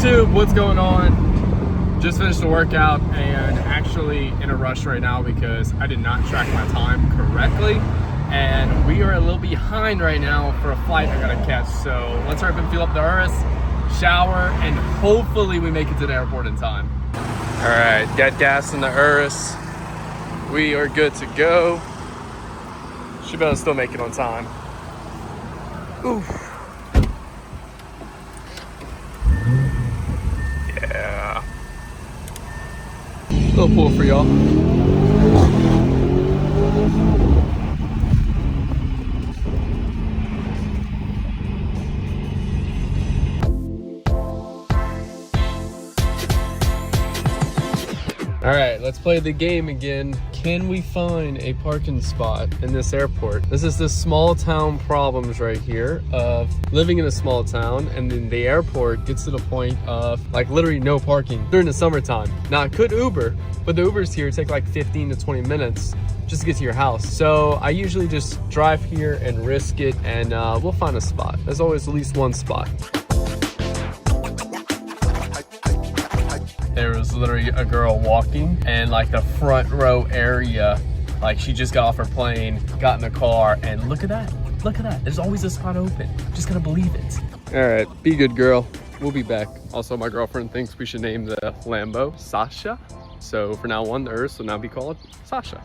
YouTube, what's going on? Just finished the workout and actually in a rush right now because I did not track my time correctly. And we are a little behind right now for a flight I gotta catch. So let's hurry up and fill up the Urus, shower, and hopefully we make it to the airport in time. All right, got gas in the Urus. We are good to go. Should be able to still make it on time. Oof. Yeah. Little pull for y'all. All right, let's play the game again. Can we find a parking spot in this airport? This is the small town problems right here of living in a small town, and then the airport gets to the point of like literally no parking during the summertime. Now I could Uber, but the Ubers here take like 15 to 20 minutes just to get to your house. So I usually just drive here and risk it, and we'll find a spot. There's always at least one spot. There was literally a girl walking and like the front row area, like she just got off her plane, got in the car, and look at that. Look at that. There's always a spot open. Just gotta believe it. All right, be good, girl. We'll be back. Also, my girlfriend thinks we should name the Lambo Sasha. So for now on, the Urus will now be called Sasha.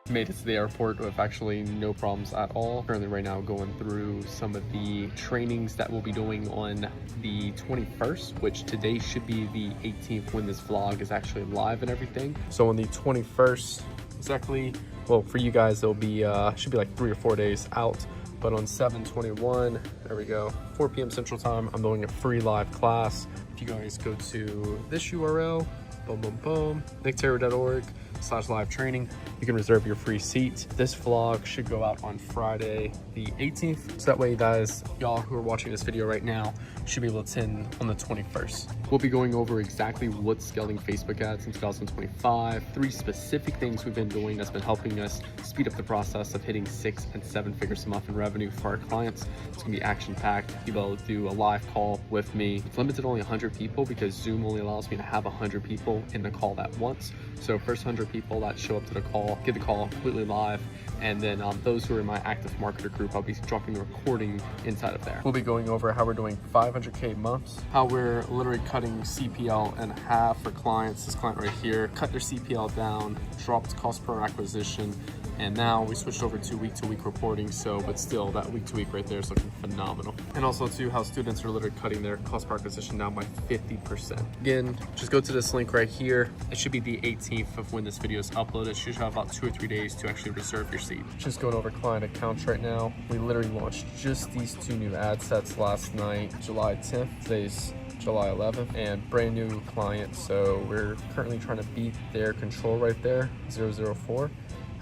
Made it to the airport with actually no problems at all. Currently right now going through some of the trainings that we'll be doing on the 21st, which today should be the 18th when this vlog is actually live and everything. So on the 21st, exactly, well, for you guys, it'll be, should be like 3 or 4 days out. But on 7/21, there we go, 4 p.m. Central Time, I'm doing a free live class. If you guys go to this URL, boom, boom, boom, nicktaylor.org/live training, you can reserve your free seat. This vlog should go out on Friday the 18th. So that way, guys, y'all who are watching this video right now should be able to attend on the 21st. We'll be going over exactly what's scaling Facebook ads in 2025, 3 specific things we've been doing that's been helping us speed up the process of hitting 6 and 7 figures a month in revenue for our clients. It's gonna be action-packed. You'll be able to do a live call with me. It's limited to only 100 people because Zoom only allows me to have 100 people in the call at once. So first 100 people that show up to the call, get the call completely live, and then those who are in my active marketer group, I'll be dropping the recording inside of there. We'll be going over how we're doing 500K months, how we're literally cutting CPL in half for clients. This client right here cut their CPL down, dropped cost per acquisition, and now we switched over to week-to-week reporting. So, but still, that week-to-week right there is looking phenomenal. And also too, how students are literally cutting their cost per acquisition down by 50%. Again, just go to this link right here. It should be the 18th of when this video is uploaded. You should have about 2 or 3 days to actually reserve your seat. Just going over client accounts right now. We literally launched just these 2 new ad sets last night, July 10th. Today's July 11th, and brand new client. So we're currently trying to beat their control right there, 004.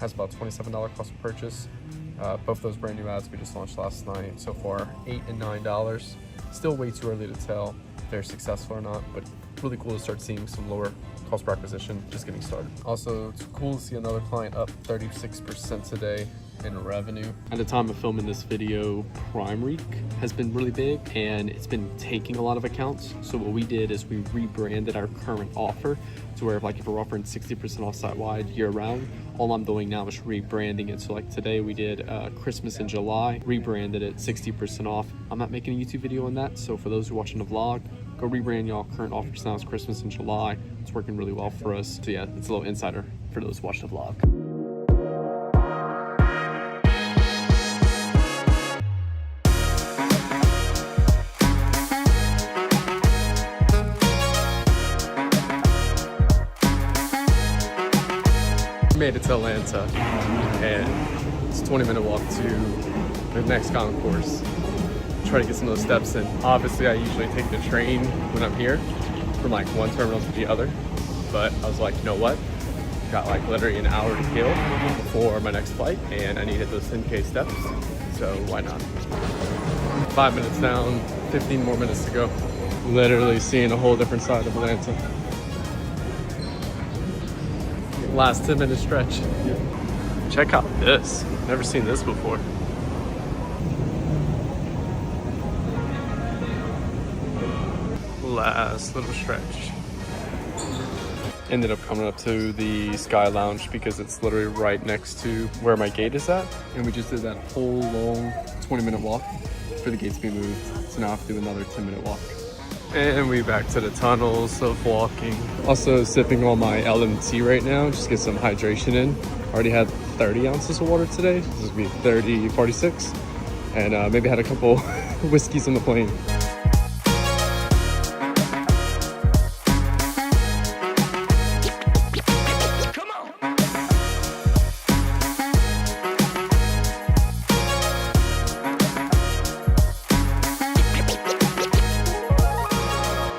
Has about $27 cost of purchase. Both those brand new ads we just launched last night. So far, $8 and $9. Still way too early to tell if they're successful or not, but really cool to start seeing some lower cost per acquisition just getting started. Also, it's cool to see another client up 36% today in revenue. At the time of filming this video, Prime Week has been really big and it's been taking a lot of accounts. So what we did is we rebranded our current offer to where like if we're offering 60% off site-wide year-round, all I'm doing now is rebranding it. So like today we did Christmas in July, rebranded it 60% off. I'm not making a YouTube video on that. So for those who are watching the vlog, go rebrand y'all current offers now. It's Christmas in July. It's working really well for us. So yeah, it's a little insider for those who watch the vlog. Made it to Atlanta, and it's a 20-minute walk to the next concourse. Try to get some of those steps in. Obviously, I usually take the train when I'm here from like one terminal to the other, but I was like, you know what? Got like literally an hour to kill before my next flight, and I needed those 10K steps, so why not? 5 minutes down, 15 more minutes to go. Literally seeing a whole different side of Atlanta. Last 10-minute stretch. Check out this. Never seen this before. last little stretch. Ended up coming up to the Sky Lounge because it's literally right next to where my gate is at. And we just did that whole long 20-minute walk for the gate to be moved. So now I have to do another 10-minute walk. And we back to the tunnels of walking. Also sipping on my LMT right now, just get some hydration in. Already had 30 ounces of water today. This will be 30, 46. And maybe had a couple whiskeys on the plane.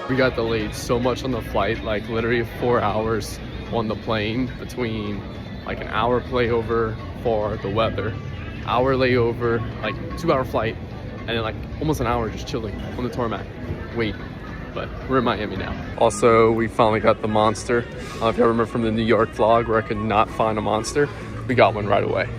We got delayed so much on the flight, like literally 4 hours on the plane, between like an hour layover for the weather, hour layover, like 2-hour flight, and then like almost an hour just chilling on the tarmac, waiting. But we're in Miami now. Also, we finally got the Monster. I don't know if y'all remember from the New York vlog where I could not find a Monster. We got one right away.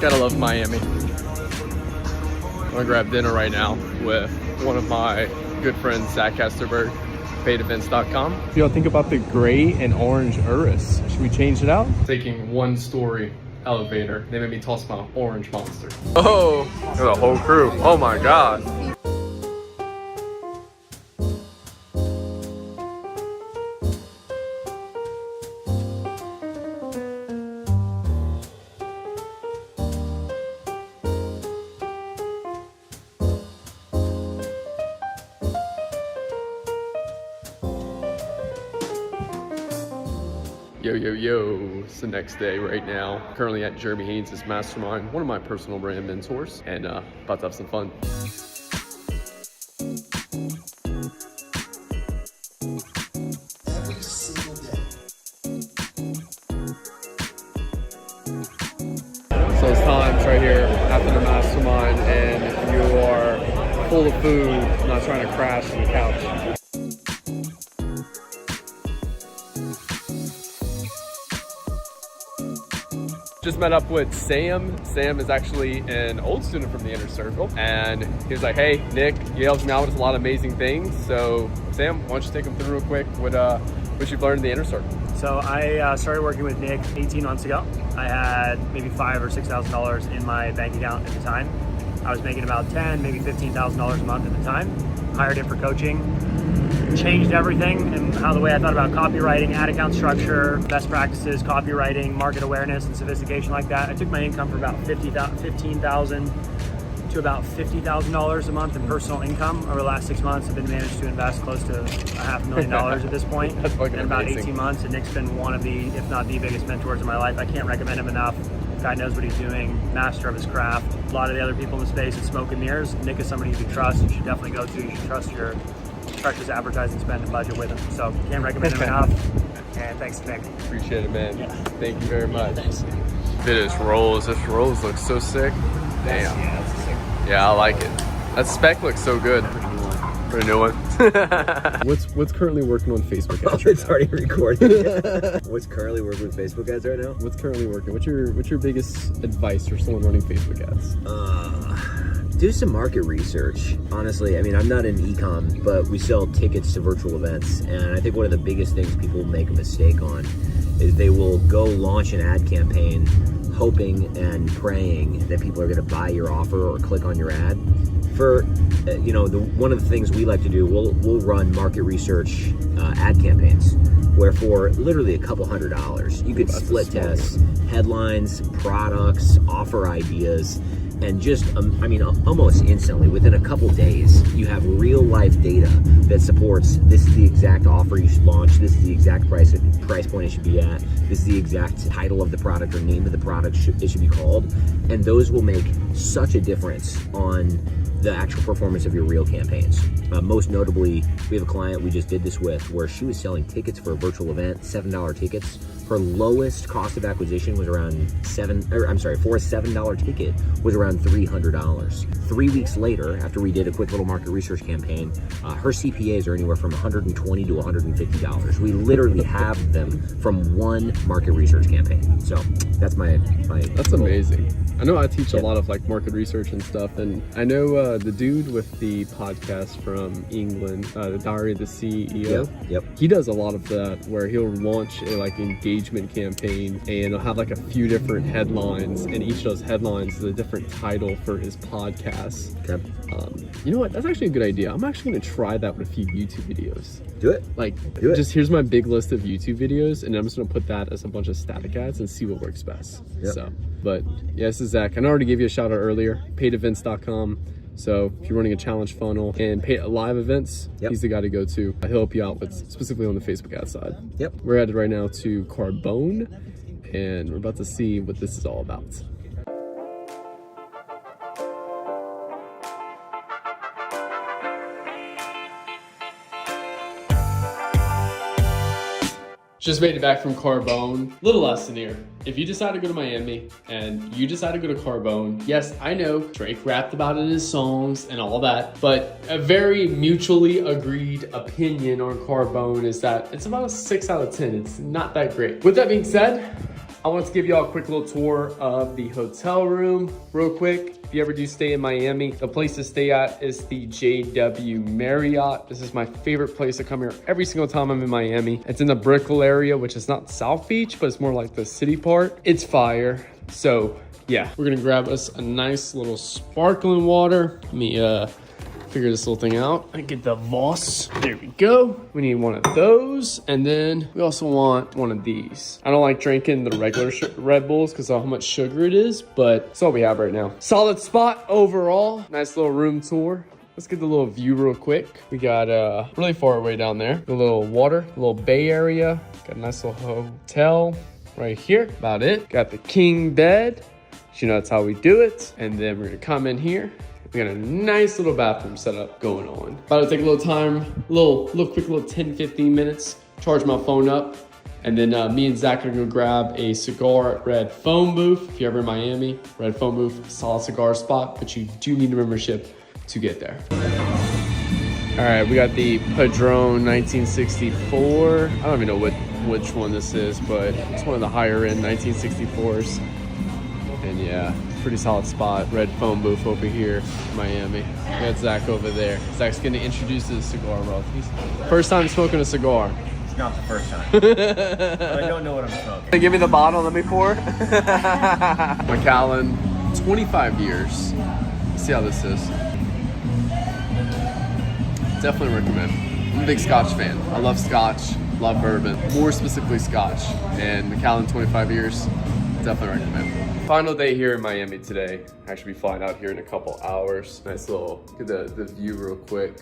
Gotta love Miami. I'm gonna grab dinner right now with one of my good friends, Zach Hesterberg, paidevents.com. What do y'all think about the gray and orange Urus? Should we change it out? Taking 1-story elevator. They made me toss my orange Monster. Oh, there's a whole crew. Oh my God. Yo, yo, yo, it's the next day right now. Currently at Jeremy Haynes' Mastermind, one of my personal brand mentors, and about to have some fun. Every single day. So it's times right here after the Mastermind, and you are full of food, not trying to crash on the couch. Just met up with Sam. Sam is actually an old student from the Inner Circle, and he was like, hey, Nick, you helped me out with a lot of amazing things. So Sam, why don't you take him through real quick what you've learned in the Inner Circle? So I started working with Nick 18 months ago. I had maybe $5,000 or $6,000 in my bank account at the time. I was making about $10,000, maybe $15,000 a month at the time. Hired him for coaching. Changed everything and how the way I thought about copywriting, ad account structure, best practices, copywriting, market awareness, and sophistication like that. I took my income from about $15,000 to about $50,000 a month in personal income. Over the last 6 months, I've been managed to invest close to $500,000 at this point. That's fucking in about amazing. 18 months, and Nick's been one of the, if not the biggest mentors in my life. I can't recommend him enough. Guy knows what he's doing, master of his craft. A lot of the other people in the space is smoke and mirrors. Nick is somebody you should trust. You should definitely go to. You should trust his advertising spend and budget with him. So can't recommend him enough. And thanks, Nick. Appreciate it, man. Yeah. Thank you very much. Thanks. This rolls looks so sick. Damn. Yeah, that's sick. Yeah, I like it. That spec looks so good. For a new one. What's currently working on Facebook ads? Oh, it's already recording. What's currently working with Facebook ads right now? What's currently working? What's your biggest advice for someone running Facebook ads? Do some market research. Honestly, I mean, I'm not in e-com, but we sell tickets to virtual events, and I think one of the biggest things people make a mistake on is they will go launch an ad campaign hoping and praying that people are going to buy your offer or click on your ad. For one of the things we like to do, we'll run market research ad campaigns where for literally a couple $100 you could split test headlines, products, offer ideas, and just almost instantly, within a couple days, you have real life data that supports this is the exact offer you should launch, this is the exact price point it should be at, this is the exact title of the product or name of the product it should be called, and those will make such a difference on the actual performance of your real campaigns. Most notably, we have a client we just did this with where she was selling tickets for a virtual event, $7 tickets, Her lowest cost of acquisition was around for a $7 ticket was around $300. 3 weeks later, after we did a quick little market research campaign, her CPAs are anywhere from $120 to $150. We literally have them from one market research campaign. So that's my That's amazing. I know I teach a lot of like market research and stuff, and I know the dude with the podcast from England, the Diary of the CEO. Yep. He does a lot of that, where he'll launch a like engagement campaign, and he'll have like a few different headlines, and each of those headlines is a different title for his podcast. Okay. You know what? That's actually a good idea. I'm actually gonna try that with a few YouTube videos. Do it. Like, Do it. just here's my big list of YouTube videos, and I'm just gonna put that as a bunch of static ads and see what works best. Yep. So, but yeah, this is Zach. I already gave you a shout out earlier, paidevents.com. So if you're running a challenge funnel and paid live events, he's the guy to go to. He'll help you out with specifically on the Facebook ad side. Yep. We're headed right now to Carbone, and we're about to see what this is all about. Just made it back from Carbone. Little lesson here. If you decide to go to Miami and you decide to go to Carbone, yes, I know Drake rapped about it in his songs and all that, but a very mutually agreed opinion on Carbone is that it's about a 6 out of 10. It's not that great. With that being said, I want to give y'all a quick little tour of the hotel room real quick. If you ever do stay in Miami, the place to stay at is the JW Marriott. This is my favorite place to come here every single time I'm in Miami. It's in the Brickell area, which is not South Beach, but it's more like the city part. It's fire. So yeah, we're gonna grab us a nice little sparkling water. Let me figure this little thing out. I get the Voss. There we go. We need one of those. And then we also want one of these. I don't like drinking the regular Red Bulls because of how much sugar it is, but that's all we have right now. Solid spot overall. Nice little room tour. Let's get the little view real quick. We got really far away down there. A little water, a little bay area. Got a nice little hotel right here. About it. Got the king bed. You know, that's how we do it. And then we're gonna come in here. We got a nice little bathroom setup going on. About to take a little time, quick little 10-15 minutes, charge my phone up, and then me and Zach are gonna grab a cigar at Red Phone Booth. If you're ever in Miami, Red Phone Booth, solid cigar spot, but you do need a membership to get there. All right, we got the Padron 1964. I don't even know which one this is, but it's one of the higher end 1964s. And yeah, pretty solid spot. Red Phone Booth over here in Miami. We got Zach over there. Zach's gonna introduce to the cigar world. First time smoking a cigar. It's not the first time. But I don't know what I'm smoking. Give me the bottle, let me pour. Macallan, 25 years. Let's see how this is. Definitely recommend. I'm a big Scotch fan. I love Scotch, love bourbon, more specifically Scotch. And Macallan, 25 years, definitely recommend. Final day here in Miami today. I should be flying out here in a couple hours. Nice little, get the view real quick.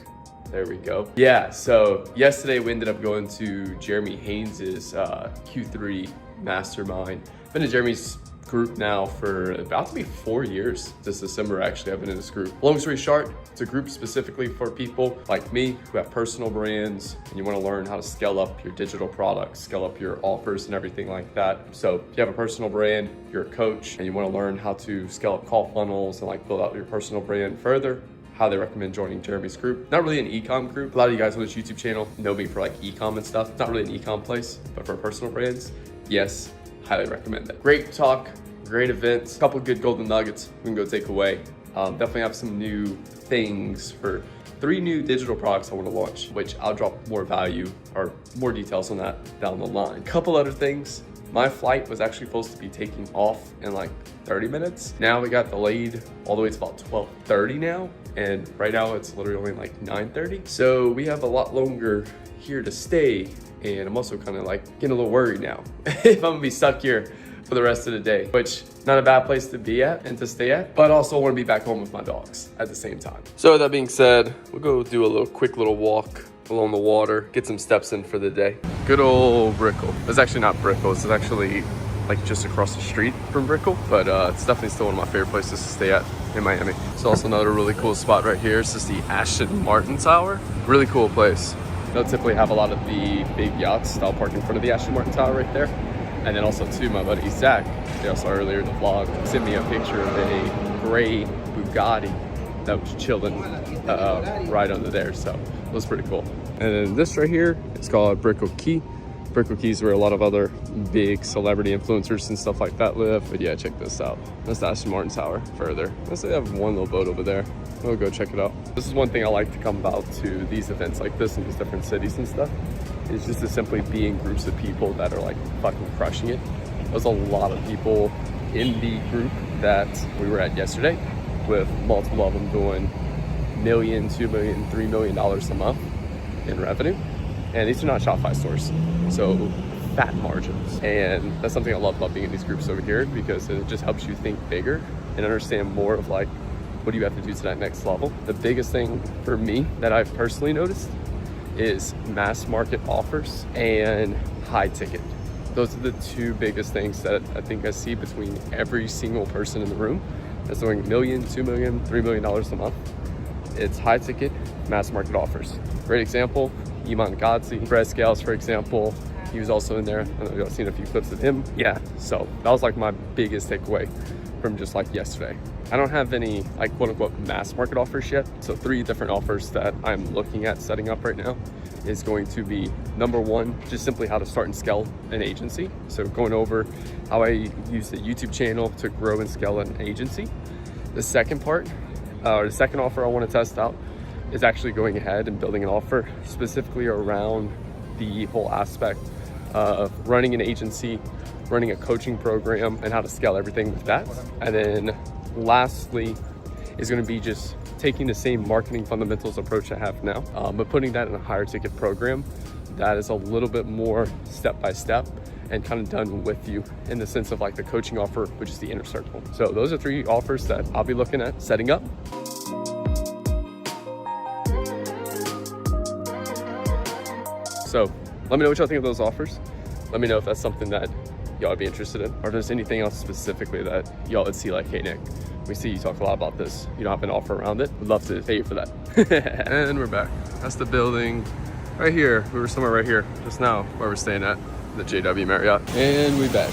There we go. Yeah, so yesterday we ended up going to Jeremy Haynes's Q3 Mastermind. Been in Jeremy's group now for about to be 4 years. This December, actually, I've been in this group. Long story short, it's a group specifically for people like me who have personal brands and you want to learn how to scale up your digital products, scale up your offers and everything like that. So if you have a personal brand, you're a coach, and you want to learn how to scale up call funnels and like build out your personal brand further, highly recommend joining Jeremy's group. Not really an e-com group. A lot of you guys on this YouTube channel know me for like e-com and stuff. Not really an e-com place, but for personal brands, yes, highly recommend that. Great talk, great events, a couple good golden nuggets we can go take away. Definitely have some new things for 3 new digital products I want to launch, which I'll drop more value or more details on that down the line. Couple other things. My flight was actually supposed to be taking off in like 30 minutes. Now we got delayed all the way to about 12:30 now. And right now it's literally only like 9:30. So we have a lot longer here to stay. And I'm also kind of like getting a little worried now if I'm gonna be stuck here for the rest of the day, which not a bad place to be at and to stay at, but also want to be back home with my dogs at the same time. So with that being said, we'll go do a quick little walk along the water, get some steps in for the day. Good old Brickell. It's actually not Brickell, it's actually like just across the street from Brickell, but it's definitely still one of my favorite places to stay at in Miami. It's also another really cool spot right here. This is the Aston Martin Tower. Really cool place. They'll typically have a lot of the big yachts that'll park in front of the Aston Martin Tower right there. And then also too, my buddy Zach, they also earlier in the vlog, sent me a picture of a gray Bugatti that was chilling right under there. So it was pretty cool. And then this right here, it's called Brickell Key. Brickell Key is where a lot of other big celebrity influencers and stuff like that live. But yeah, check this out. That's the Aston Martin Tower further. Let's say they have one little boat over there. We'll go check it out. This is one thing I like to come about to these events like this in these different cities and stuff. Is just to simply be in groups of people that are like fucking crushing it. There's a lot of people in the group that we were at yesterday with multiple of them doing $1 million, $2 million, $3 million a month in revenue. And these are not Shopify stores, so fat margins. And that's something I love about being in these groups over here, because it just helps you think bigger and understand more of like, what do you have to do to that next level? The biggest thing for me that I've personally noticed is mass market offers and high ticket. Those are the two biggest things that I think I see between every single person in the room that's doing $1 million, $2 million, $3 million a month. It's high ticket, mass market offers. Great example, Iman Gadzhi, Brad Scales, for example. He was also in there. I know y'all seen a few clips of him. Yeah, so that was like my biggest takeaway from just like yesterday. I don't have any like quote unquote mass market offers yet. So 3 different offers that I'm looking at setting up right now is going to be number 1, just simply how to start and scale an agency. So going over how I use the YouTube channel to grow and scale an agency. The second part, or the second offer I want to test out is actually going ahead and building an offer specifically around the whole aspect of running an agency, running a coaching program, and how to scale everything with that. And then lastly is going to be just taking the same marketing fundamentals approach I have now, but putting that in a higher ticket program that is a little bit more step by step and kind of done with you in the sense of like the coaching offer, which is the inner circle. So those are 3 offers that I'll be looking at setting up. So let me know what y'all think of those offers. Let me know if that's something that y'all would be interested in, or if there's anything else specifically that y'all would see like, hey Nick, we see you talk a lot about this. You don't have an offer around it. We'd love to pay you for that. And we're back. That's the building right here. We were somewhere right here just now where we're staying at, the JW Marriott. And we back.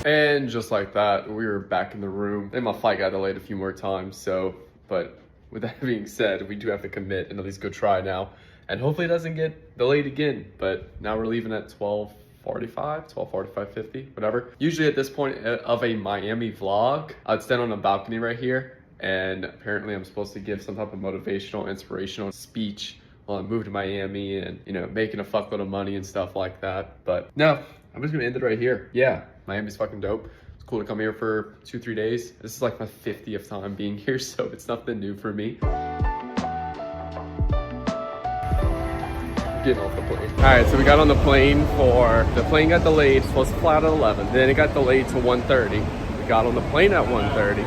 And just like that, we were back in the room. And my flight got delayed a few more times. So, but with that being said, we do have to commit and at least go try now. And hopefully it doesn't get delayed again. But now we're leaving at 12:45, 50, whatever. Usually at this point of a Miami vlog, I'd stand on a balcony right here, and apparently I'm supposed to give some type of motivational, inspirational speech while I moved to Miami and, you know, making a fuckload of money and stuff like that. But no, I'm just gonna end it right here. Yeah, Miami's fucking dope. It's cool to come here for 2-3 days. This is like my 50th time being here, so it's nothing new for me. Getting off the plane. All right, so we got on the plane the plane got delayed, supposed to fly out at 11. Then it got delayed to 1:30. We got on the plane at 1:30.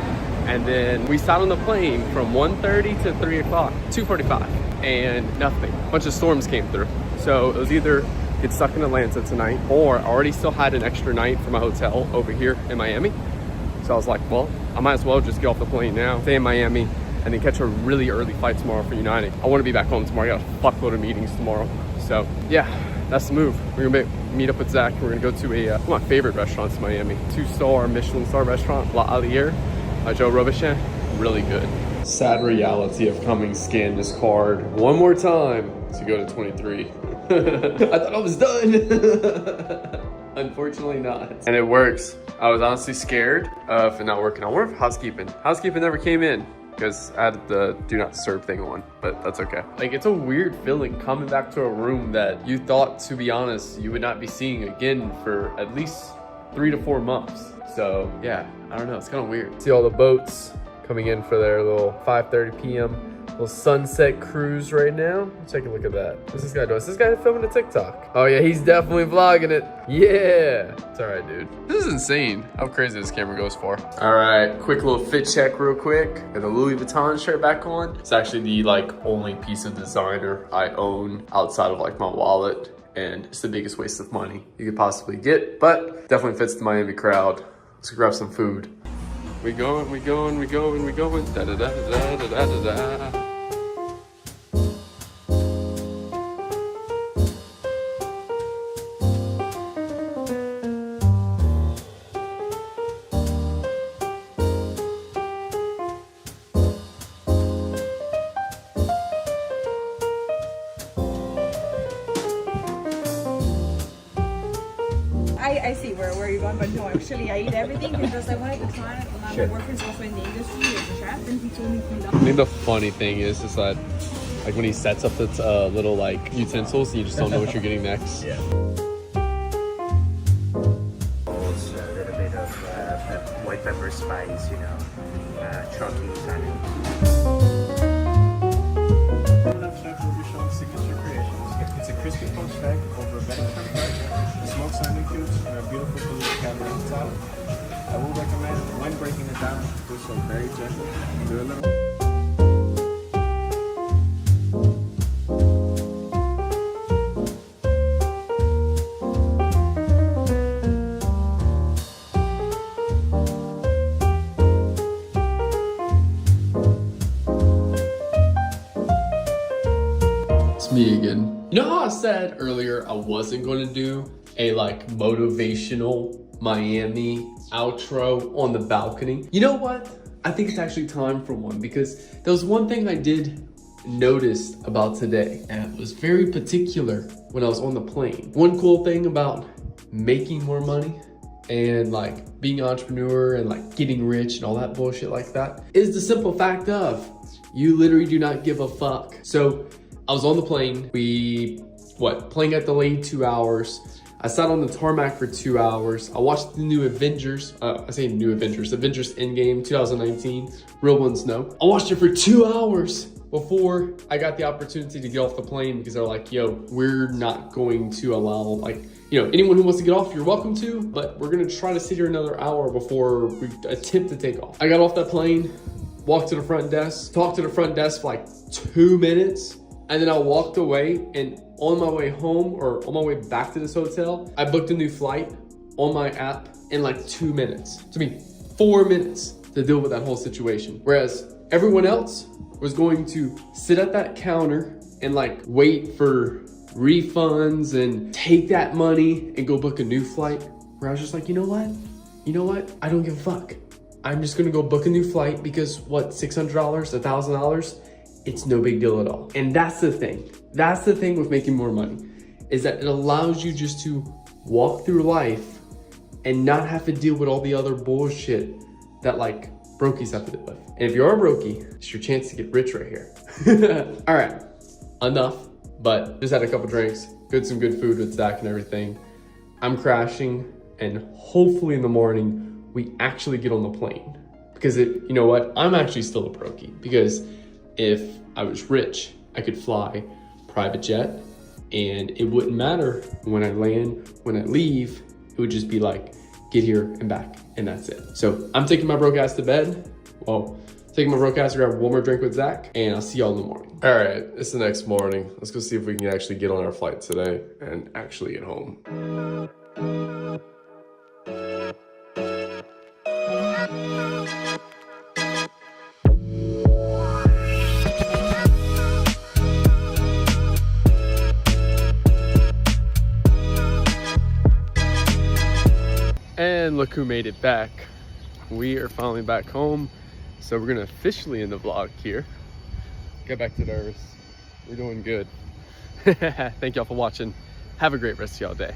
And then we sat on the plane from 1:30 to 3 o'clock, 2:45, and nothing. A bunch of storms came through. So it was either get stuck in Atlanta tonight, or I already still had an extra night for my hotel over here in Miami. So I was like, well, I might as well just get off the plane now, stay in Miami, and then catch a really early flight tomorrow for United. I want to be back home tomorrow. I got a fuckload of meetings tomorrow. So yeah, that's the move. We're gonna meet up with Zach. We're gonna go to one of my favorite restaurants in Miami, 2-star Michelin star restaurant, La Allier, Joe Robuchin, really good. Sad reality of coming scan this card one more time to go to 23. I thought I was done. Unfortunately not. And it works. I was honestly scared of it not working. I wonder if housekeeping never came in, because I had the do not disturb thing on, but that's okay. Like, it's a weird feeling coming back to a room that you thought, to be honest, you would not be seeing again for at least 3 to 4 months. So yeah, I don't know, it's kind of weird. See all the boats coming in for their little 5:30 p.m. little sunset cruise right now. Take a look at that. What's this guy doing? Is this guy filming a TikTok? Oh yeah, he's definitely vlogging it. Yeah, it's all right, dude. This is insane how crazy this camera goes for. All right, quick little fit check real quick. Got the Louis Vuitton shirt back on. It's actually the like only piece of designer I own outside of like my wallet, and it's the biggest waste of money you could possibly get, but definitely fits the Miami crowd. Let's grab some food. We going. Da da da da da da da da. where are you going? But no, actually, I eat everything because I wanted to try it. My worker is also in the industry as a chef, and he told me to I think the funny thing is that like when he sets up the little like utensils, you just don't know what you're getting next. Yeah. A little bit of white pepper spice, you know, chunky kind of. Chef will be showing signature creations. It's a crispy poached egg over a bed of pepper, smoked salmon cubes, and a beautiful blue cabinet salad. I will recommend when breaking it down, do so very gently. Do a little. Me again. You know how I said earlier I wasn't going to do a like motivational Miami outro on the balcony? You know what? I think it's actually time for one, because there was one thing I did notice about today, and it was very particular when I was on the plane. One cool thing about making more money and like being an entrepreneur and like getting rich and all that bullshit like that is the simple fact of you literally do not give a fuck. So I was on the plane. Plane got delayed 2 hours. I sat on the tarmac for 2 hours. I watched the new Avengers. I say new Avengers Endgame 2019. Real ones know. I watched it for 2 hours before I got the opportunity to get off the plane, because they're like, yo, we're not going to allow, like, you know, anyone who wants to get off, you're welcome to, but we're gonna try to sit here another hour before we attempt to take off. I got off that plane, walked to the front desk, talked to the front desk for like 2 minutes, and then I walked away, and on my way home or on my way back to this hotel, I booked a new flight on my app in like 2 minutes. It took me 4 minutes to deal with that whole situation. Whereas everyone else was going to sit at that counter and like wait for refunds and take that money and go book a new flight. Where I was just like, you know what? I don't give a fuck. I'm just gonna go book a new flight because what, $600, $1,000? It's no big deal at all. And that's the thing. That's the thing with making more money, is that it allows you just to walk through life and not have to deal with all the other bullshit that like brokies have to deal with. And if you're a brokey, it's your chance to get rich right here. All right, enough, but just had a couple drinks, some good food with Zach and everything. I'm crashing, and hopefully in the morning, we actually get on the plane. Because you know what? I'm actually still a brokey, because if I was rich, I could fly private jet, and it wouldn't matter when I land, when I leave, it would just be like, get here and back, and that's it. So I'm taking my broke ass to bed. Well, taking my broke ass to grab one more drink with Zach, and I'll see y'all in the morning. All right, it's the next morning. Let's go see if we can actually get on our flight today and actually get home. And look who made it back. We are finally back home. So we're gonna officially end the vlog here. Get back to theirs. We're doing good. Thank y'all for watching. Have a great rest of y'all day.